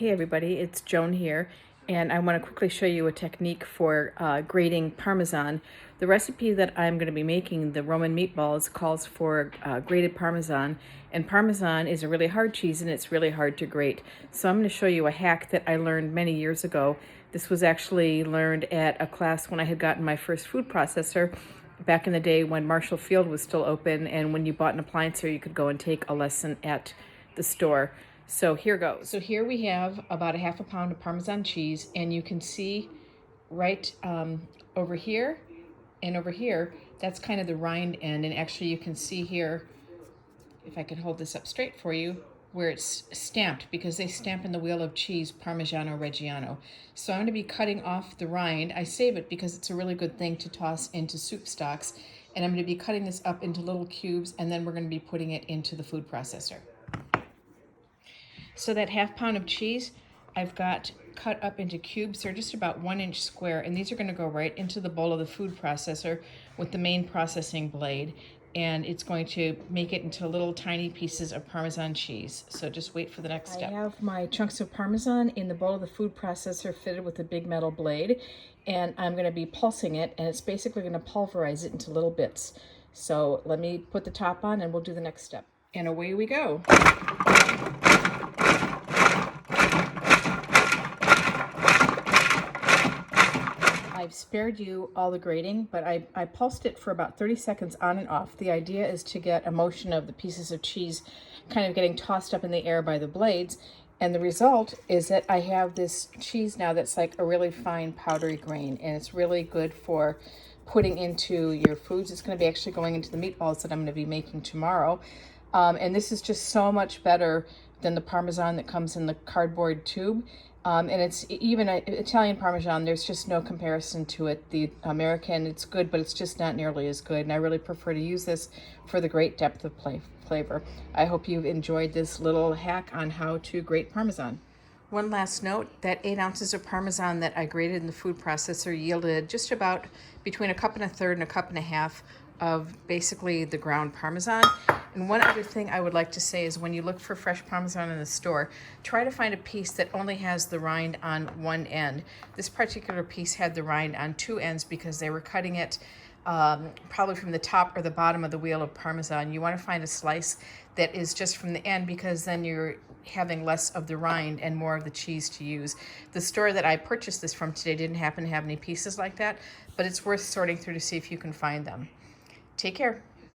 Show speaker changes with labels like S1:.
S1: Hey everybody, it's Joan here, and I want to quickly show you a technique for grating Parmesan. The recipe that I'm going to be making, the Roman meatballs, calls for grated Parmesan, and Parmesan is a really hard cheese and it's really hard to grate. So I'm going to show you a hack that I learned many years ago. This was actually learned at a class when I had gotten my first food processor back in the day when Marshall Field was still open, and when you bought an appliance here, you could go and take a lesson at the store. So here goes. So here we have about a half a pound of Parmesan cheese, and you can see right over here and over here, that's kind of the rind end. And actually you can see here, if I can hold this up straight for you, where it's stamped, because they stamp in the wheel of cheese Parmigiano Reggiano. So I'm going to be cutting off the rind. I save it because it's a really good thing to toss into soup stocks. And I'm going to be cutting this up into little cubes, and then we're going to be putting it into the food processor. So that half pound of cheese I've got cut up into cubes. They're just about 1 inch square, and these are going to go right into the bowl of the food processor with the main processing blade, and it's going to make it into little tiny pieces of Parmesan cheese. So just wait for the next step. I have my chunks of Parmesan in the bowl of the food processor fitted with a big metal blade, and I'm going to be pulsing it, and it's basically going to pulverize it into little bits. So let me put the top on and we'll do the next step. And away we go. I've spared you all the grating, but I pulsed it for about 30 seconds on and off. The idea is to get a motion of the pieces of cheese kind of getting tossed up in the air by the blades. And the result is that I have this cheese now that's like a really fine powdery grain, and it's really good for putting into your foods. It's going to be actually going into the meatballs that I'm going to be making tomorrow. And this is just so much better than the Parmesan that comes in the cardboard tube. And it's even Italian Parmesan, there's just no comparison to it. The American, it's good, but it's just not nearly as good. And I really prefer to use this for the great depth of flavor. I hope you've enjoyed this little hack on how to grate Parmesan. One last note, that 8 ounces of Parmesan that I grated in the food processor yielded just about between 1 1/4 and 1 1/2 cups of basically the ground Parmesan. And one other thing I would like to say is when you look for fresh Parmesan in the store, try to find a piece that only has the rind on one end. This particular piece had the rind on 2 ends because they were cutting it probably from the top or the bottom of the wheel of Parmesan. You want to find a slice that is just from the end, because then you're having less of the rind and more of the cheese to use. The store that I purchased this from today didn't happen to have any pieces like that, but it's worth sorting through to see if you can find them. Take care.